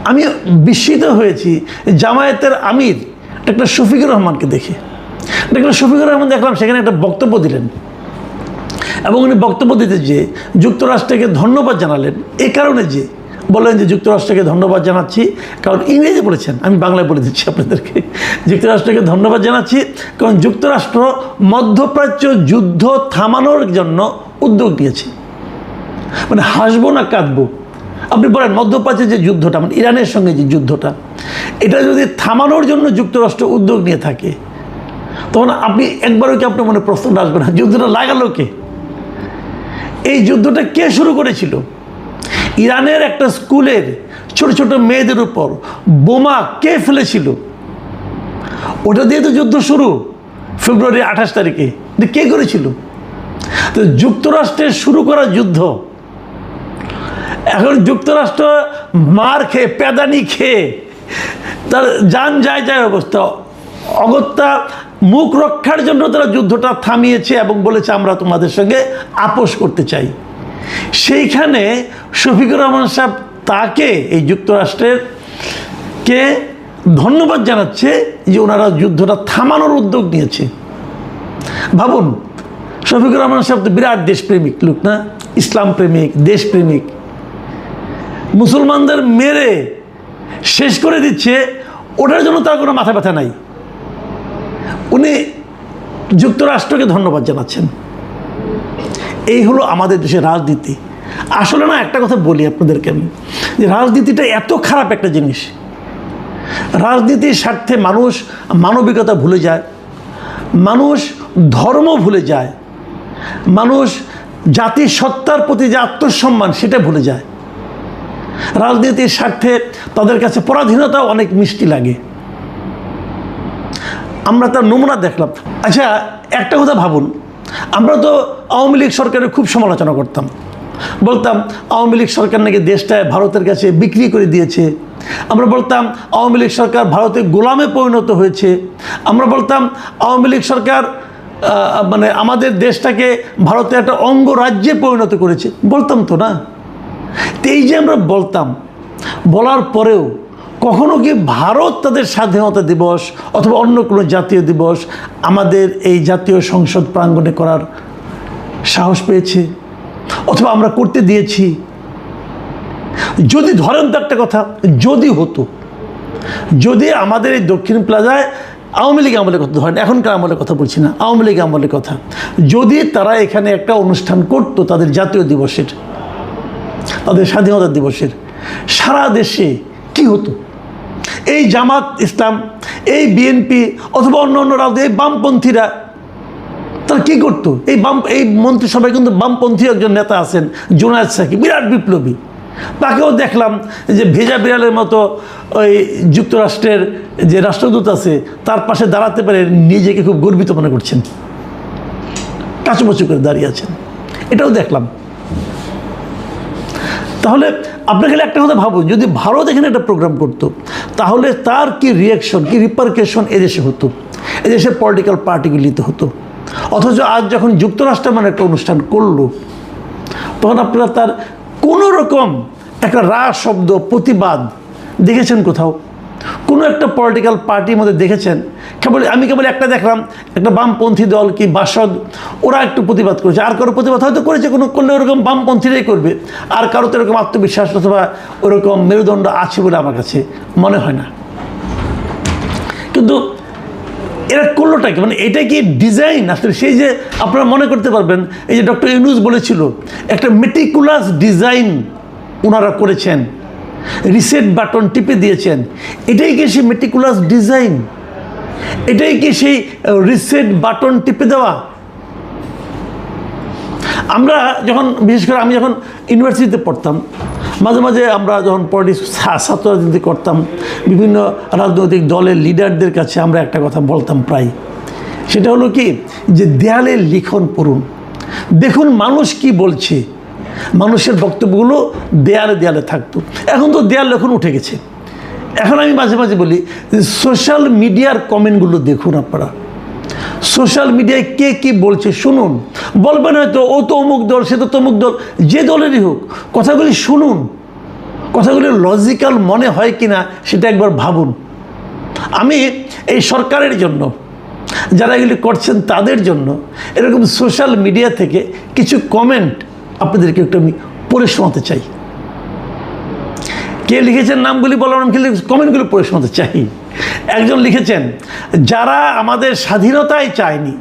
আমি বিস্মিত হয়েছি জামায়াতের আমির ডাক্তার শফিকুর রহমানকে দেখে। ডাক্তার শফিকুর রহমান দেখলাম সেখানে একটা বক্তব্য দিলেন এবং উনি বক্তব্য দিতে যে যুক্তরাষ্ট্রকে ধন্যবাদ জানালেন এই কারণে যে বললেন যে যুক্তরাষ্ট্রকে ধন্যবাদ জানাচ্ছি, কারণ ইংরেজি বলেছেন, আমি বাংলায় বলে দিচ্ছি আপনাদেরকে। যুক্তরাষ্ট্রকে ধন্যবাদ জানাচ্ছি কারণ যুক্তরাষ্ট্র মধ্যপ্রাচ্য যুদ্ধ থামানোর জন্য উদ্যোগ নিয়েছে। মানে হাসবো না কাঁদবো, আপনি বলেন মধ্যপ্রাচ্যের যে যুদ্ধটা, মানে ইরানের সঙ্গে যে যুদ্ধটা, এটা যদি থামানোর জন্য যুক্তরাষ্ট্র উদ্যোগ নিয়ে থাকে তখন আপনি একবারও কি আপনার মনে প্রশ্ন আসবে না যুদ্ধটা লাগালো কে? এই যুদ্ধটা কে শুরু করেছিল? ইরানের একটা স্কুলের ছোট ছোট মেয়েদের উপর বোমা কে ফেলেছিল? ওটা দিয়ে তো যুদ্ধ শুরু ফেব্রুয়ারি 28 তারিখে। কে করেছিল? তো যুক্তরাষ্ট্রের শুরু করা যুদ্ধ এখন যুক্তরাষ্ট্র মার খেয়ে প্যাদানি খেয়ে তার যান যায় যায় অবস্থা, অগত্যা মুখ রক্ষার জন্য তারা যুদ্ধটা থামিয়েছে এবং বলেছে আমরা তোমাদের সঙ্গে আপোষ করতে চাই। সেইখানে শফিকুর রহমান সাহেব তাকে এই যুক্তরাষ্ট্রের কে ধন্যবাদ জানাচ্ছে যে ওনারা যুদ্ধটা থামানোর উদ্যোগ নিয়েছে। ভাবুন, শফিকুর রহমান সাহেব তো বিরাট দেশপ্রেমিক লোক না, ইসলাম প্রেমিক, দেশপ্রেমিক। মুসলমানদের মেরে শেষ করে দিচ্ছে, ওটার জন্য তার কোনো মাথা ব্যথা নাই। উনি যুক্তরাষ্ট্রকে ধন্যবাদ জানাচ্ছেন। এই হলো আমাদের দেশের রাজনীতি। আসলে না, একটা কথা বলি আপনাদেরকে আমি, যে রাজনীতিটা এত খারাপ একটা জিনিস। রাজনীতির স্বার্থে মানুষ মানবিকতা ভুলে যায়, মানুষ ধর্ম ভুলে যায়, মানুষ জাতির সত্তার প্রতি যে আত্মসম্মান সেটা ভুলে যায়। রাজনীতির স্বার্থে তাদের কাছে পরাধীনতাও অনেক মিষ্টি লাগে। আমরা তার নমুনা দেখলাম। আচ্ছা, একটা কথা ভাবুন, আমরা তো আওয়ামী লীগ সরকারের খুব সমালোচনা করতাম, বলতাম আওয়ামী লীগ সরকার নাকি দেশটায় ভারতের কাছে বিক্রি করে দিয়েছে। আমরা বলতাম আওয়ামী লীগ সরকার ভারতের গোলামে পরিণত হয়েছে। আমরা বলতাম আওয়ামী লীগ সরকার মানে আমাদের দেশটাকে ভারতের একটা অঙ্গরাজ্যে পরিণত করেছে। বলতাম তো না? তো এই যে আমরা বলতাম, বলার পরেও কখনো কি ভারত তাদের স্বাধীনতা দিবস অথবা অন্য কোনো জাতীয় দিবস আমাদের এই জাতীয় সংসদ প্রাঙ্গণে করার সাহস পেয়েছে অথবা আমরা করতে দিয়েছি? যদি ধরেন তো একটা কথা, যদি হতো, যদি আমাদের এই দক্ষিণ প্লাজায় আওয়ামী লীগ আমলের কথা ধরেন, এখনকার আমলের কথা বলছি না, আওয়ামী লীগ আমলের কথা, যদি তারা এখানে একটা অনুষ্ঠান করতো তাদের জাতীয় দিবসের, তাদের স্বাধীনতা দিবসের, সারা দেশে কি হতো? এই জামাত ইসলাম, এই বিএনপি অথবা অন্য অন্য রাজনীতি, এই বামপন্থীরা তারা কী করতো? এই মন্ত্রিসভায় কিন্তু বামপন্থী একজন নেতা আছেন, জোনায়েদ সাকিব, বিরাট বিপ্লবী। তাকেও দেখলাম যে ভেজা বিড়ালের মতো ওই যুক্তরাষ্ট্রের যে রাষ্ট্রদূত আছে তার পাশে দাঁড়াতে পারে নিজেকে খুব গর্বিত মনে করছেন, কাচুমাচু করে দাঁড়িয়ে আছেন, এটাও দেখলাম। তাহলে আপনার খালি একটা কথা ভাবুন, যদি ভারত এখানে একটা প্রোগ্রাম করতো তাহলে তার কি রিয়াকশন, কি রিপারকেশন এদেশে হতো, এদেশের পলিটিক্যাল পার্টিগুলিতে হতো। অথচ আজ যখন যুক্তরাষ্ট্র মানে একটা অনুষ্ঠান করলো তখন আপনারা তার কোনো রকম একটা রাগ শব্দ প্রতিবাদ দেখেছেন কোথাও? কোনো একটা পলিটিক্যাল পার্টির মধ্যে দেখেছেন? আমি কেবল একটা দেখলাম, একটা বামপন্থী দল কি বাসদ, ওরা একটু প্রতিবাদ করেছে। আর কারো প্রতিবাদ হয়তো করেছে, কোনো করলে ওরকম বামপন্থীরাই করবে। আর কারো তো এরকম আত্মবিশ্বাস অথবা ওরকম মেরুদণ্ড আছে বলে আমার কাছে মনে হয় না। কিন্তু এরা করলোটা কি, মানে এটা কি ডিজাইন? আসলে সেই যে আপনারা মনে করতে পারবেন, এই যে ডক্টর ইউনূস বলেছিল একটা মেটিকুলাস ডিজাইন ওনারা করেছেন, রিসেট বাটন টিপে দিয়েছেন। এটাই কি সেই মেটিকুলাস ডিজাইন? এটাই কি সেই রিসেট বাটন টিপে দেওয়া? আমরা যখন, বিশেষ করে আমি যখন ইউনিভার্সিটিতে পড়তাম, মাঝে মাঝে আমরা যখন ছাত্র রাজনীতি করতাম, বিভিন্ন রাজনৈতিক দলের লিডারদের কাছে আমরা একটা কথা বলতাম প্রায়, সেটা হলো কি যে দেয়ালের লিখন পড়ুন, দেখুন মানুষ কি বলছে। মানুষের বক্তব্যগুলো দেয়ালে দেয়ালে থাকতো। এখন তো দেয়াল লেখন উঠে গেছে। এখন আমি মাঝে মাঝে বলি যে সোশ্যাল মিডিয়ার কমেন্টগুলো দেখুন আপনারা, সোশ্যাল মিডিয়ায় কে কী বলছে শুনুন। বলবেন হয়তো ও তো অমুক দল, সে তো তমুক দল, যে দলেরই হোক, কথাগুলি শুনুন, কথাগুলো লজিক্যাল মনে হয় কিনা সেটা একবার ভাবুন। আমি এই সরকারের জন্য, যারা এগুলি করছেন তাদের জন্য এরকম সোশ্যাল মিডিয়া থেকে কিছু কমেন্ট আপনাদেরকে একটু আমি পড়ে শোনাতে চাই। কে লিখেছেন নামগুলি বলার নাম, কমেন্টগুলি পড়ে শোনাতে চাই। একজন লিখেছেন, যারা আমাদের স্বাধীনতাই চায়নি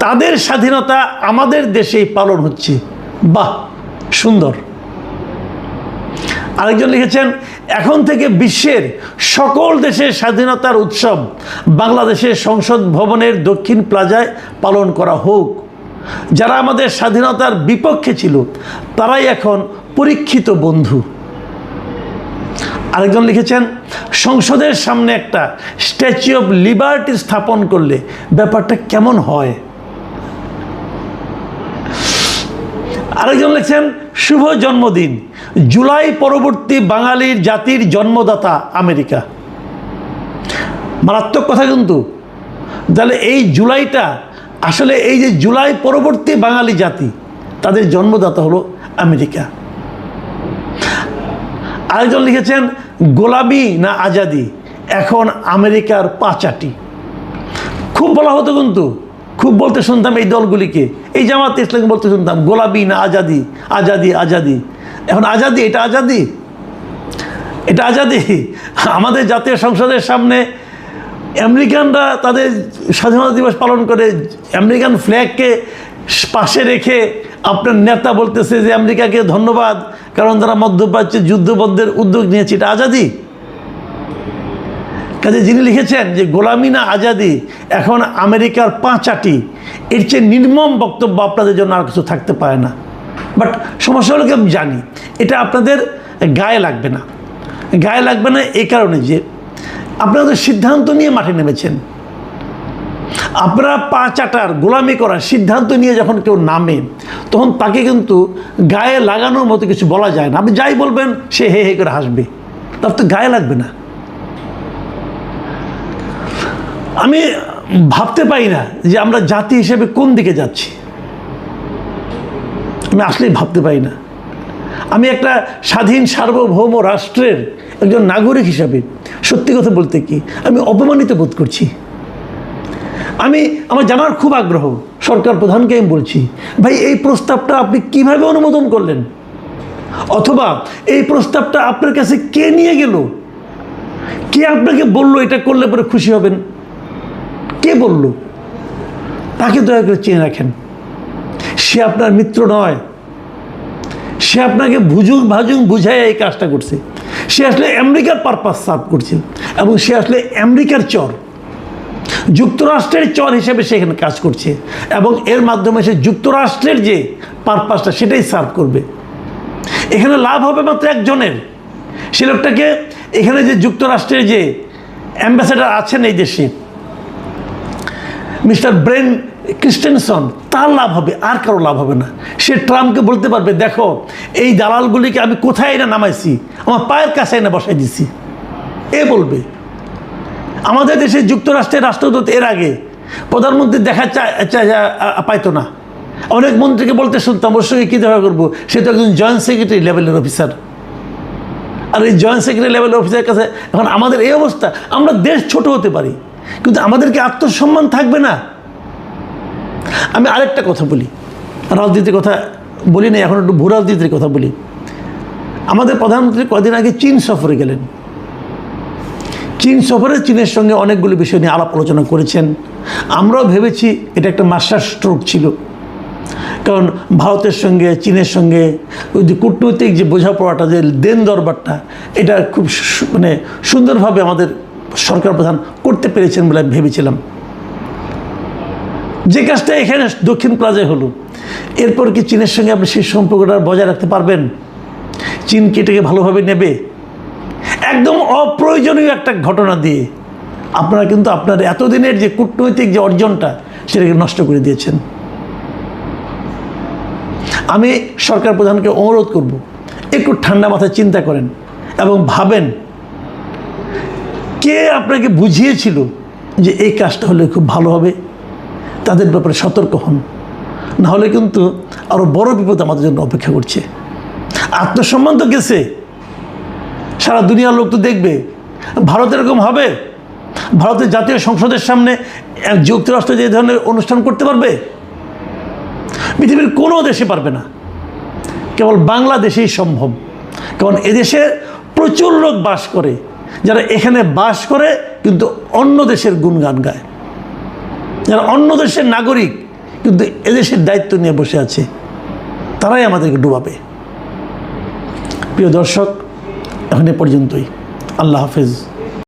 তাদের স্বাধীনতা আমাদের দেশেই পালন হচ্ছে। বাহ, সুন্দর। আরেকজন লিখেছেন, এখন থেকে বিশ্বের সকল দেশের স্বাধীনতার উৎসব বাংলাদেশের সংসদ ভবনের দক্ষিণ প্লাজায় পালন করা হোক। যারা আমাদের স্বাধীনতার বিপক্ষে ছিল তারাই এখন পরীক্ষিত বন্ধু। আরেকজন লিখেছেন, সংসদের সামনে একটা স্ট্যাচু অফ লিবার্টি স্থাপন করলে ব্যাপারটা কেমন হয়। আরেকজন লিখছেন, শুভ জন্মদিন, জুলাই পরবর্তী বাঙালির জাতির জন্মদাতা আমেরিকা। মারাত্মক কথা কিন্তু। তাহলে এই জুলাইটা আসলে এই যে জুলাই পরবর্তী বাঙালি জাতি, তাদের জন্মদাতা হলো আমেরিকা। আরেকজন লিখেছেন, গোলামি না আজাদি, এখন আমেরিকার পাঁচাটি। খুব বলা হতো কিন্তু, খুব বলতে শুনতাম এই দলগুলিকে, এই জামাত ইসলামকে বলতে শুনতাম গোলামি না আজাদি, আজাদি আজাদি। এখন আজাদি, এটা আজাদি, এটা আজাদি। আমাদের জাতীয় সংসদের সামনে আমেরিকানরা তাদের স্বাধীনতা দিবস পালন করে, আমেরিকান ফ্ল্যাগকে পাশে রেখে আপনার নেতা বলতেছে যে আমেরিকাকে ধন্যবাদ কারণ তারা মধ্যপ্রাচ্যে যুদ্ধবন্ধের উদ্যোগ নিয়েছে, এটা আজাদি। কাজে যিনি লিখেছেন যে গোলামি না আজাদি, এখন আমেরিকার পাঁচাটি, এর চেয়ে নির্মম বক্তব্য আপনাদের জন্য আর কিছু থাকতে পারে না। বাট সমস্যা হলো কি, আমি জানি এটা আপনাদের গায়ে লাগবে না। গায়ে লাগবে না এই কারণে যে আপনারা তো সিদ্ধান্ত নিয়ে মাঠে নেমেছেন। আপনারা পা চাটার, গোলামি করার সিদ্ধান্ত নিয়ে যখন কেউ নামে তখন তাকে কিন্তু গায়ে লাগানোর মতো কিছু বলা যায় না। আপনি যাই বলবেন সে হে হে করে হাসবে, তার তো গায়ে লাগবে না। আমি ভাবতে পারি না যে আমরা জাতি হিসেবে কোন দিকে যাচ্ছি, আমি আসলেই ভাবতে পারি না। আমি একটা স্বাধীন সার্বভৌম রাষ্ট্রের একজন নাগরিক হিসাবে সত্যি কথা বলতে কি আমি অপমানিত বোধ করছি। আমার জানার খুব আগ্রহ, সরকার প্রধানকে আমি বলছি, ভাই এই প্রস্তাবটা আপনি কিভাবে অনুমোদন করলেন, অথবা এই প্রস্তাবটা আপনার কাছে কে নিয়ে গেল, কে আপনাকে বললো এটা করলে পরে খুশি হবেন, কে বলল, তাকে দয়া করে চেয়ে রাখেন। সে আপনার মিত্র নয়, সে আপনাকে ভুজুং ভাজুং বুঝায় এই কাজটা করছে। সে আসলে আমেরিকার পারপাস সার্ভ করছে এবং সে আসলে আমেরিকার চর, যুক্তরাষ্ট্রের চর হিসেবে সে এখানে কাজ করছে এবং এর মাধ্যমে সে যুক্তরাষ্ট্রের যে পারপাসটা সেটাই সার্ভ করবে। এখানে লাভ হবে মাত্র একজনের, সে লোকটাকে এখানে যে যুক্তরাষ্ট্রের যে অ্যাম্বাসেডার আছেন এই দেশে, মিস্টার ব্রেন ক্রিস্টেনসন, তার লাভ হবে, আর কারো লাভ হবে না। সে ট্রাম্পকে বলতে পারবে, দেখো এই দালালগুলিকে আমি কোথায় এনে নামাইছি, আমার পায়ের কাছে এনে বসাই দিছি। এ বলবে। আমাদের দেশে যুক্তরাষ্ট্রের রাষ্ট্রদূত এর আগে প্রধানমন্ত্রী দেখা পাইতো না। অনেক মন্ত্রীকে বলতে শুনতাম, ওর সঙ্গে কী দেখা করবো, সে তো একজন জয়েন্ট সেক্রেটারি লেভেলের অফিসার। আর এই জয়েন্ট সেক্রেটারি লেভেলের অফিসারের কাছে এখন আমাদের এই অবস্থা। আমরা দেশ ছোট হতে পারি কিন্তু আমাদেরকে আত্মসম্মান থাকবে না। আমি আরেকটা কথা বলি, রাজনীতির কথা বলি না, এখন একটু ভূ রাজনীতির কথা বলি। আমাদের প্রধানমন্ত্রী কদিন আগে চীন সফরে গেলেন। চীন সফরে চীনের সঙ্গে অনেকগুলো বিষয় নিয়ে আলাপ আলোচনা করেছেন। আমরাও ভেবেছি এটা একটা মাস্টার স্ট্রোক ছিল, কারণ ভারতের সঙ্গে চীনের সঙ্গে ওই যে কূটনৈতিক যে বোঝাপড়াটা, যে দেন দরবারটা, এটা খুব সুন্দরভাবে আমাদের সরকার প্রধান করতে পেরেছেন বলে আমি ভেবেছিলাম। যে কাজটা এখানে দক্ষিণ প্লাজায় হলো, এরপর কি চীনের সঙ্গে আপনি সেই সম্পর্কটা বজায় রাখতে পারবেন? চীন কি এটাকে ভালোভাবে নেবে? একদম অপ্রয়োজনীয় একটা ঘটনা দিয়ে আপনারা কিন্তু আপনার এতদিনের যে কূটনৈতিক যে অর্জনটা সেটাকে নষ্ট করে দিয়েছেন। আমি সরকার প্রধানকে অনুরোধ করব, একটু ঠান্ডা মাথায় চিন্তা করেন এবং ভাবেন কে আপনাকে বুঝিয়েছিল যে এই কাজটা হলে খুব ভালো হবে, তাদের ব্যাপারে সতর্ক হন। না হলে কিন্তু আরও বড় বিপদ আমাদের জন্য অপেক্ষা করছে। আত্মসম্মান তো গেছে, সারা দুনিয়ার লোক তো দেখবে। ভারত এরকম হবে? ভারতের জাতীয় সংসদের সামনে যুক্তরাষ্ট্র যে ধরনের অনুষ্ঠান করতে পারবে? পৃথিবীর কোনো দেশে পারবে না, কেবল বাংলাদেশেই সম্ভব। কারণ এদেশে প্রচুর লোক বাস করে, যারা এখানে বাস করে কিন্তু অন্য দেশের গুণগান গায়, যারা অন্য দেশের নাগরিক কিন্তু এদেশের দায়িত্ব নিয়ে বসে আছে, তারাই আমাদেরকে ডুবাবে। প্রিয় দর্শক, এখন এ পর্যন্তই। আল্লাহ হাফেজ।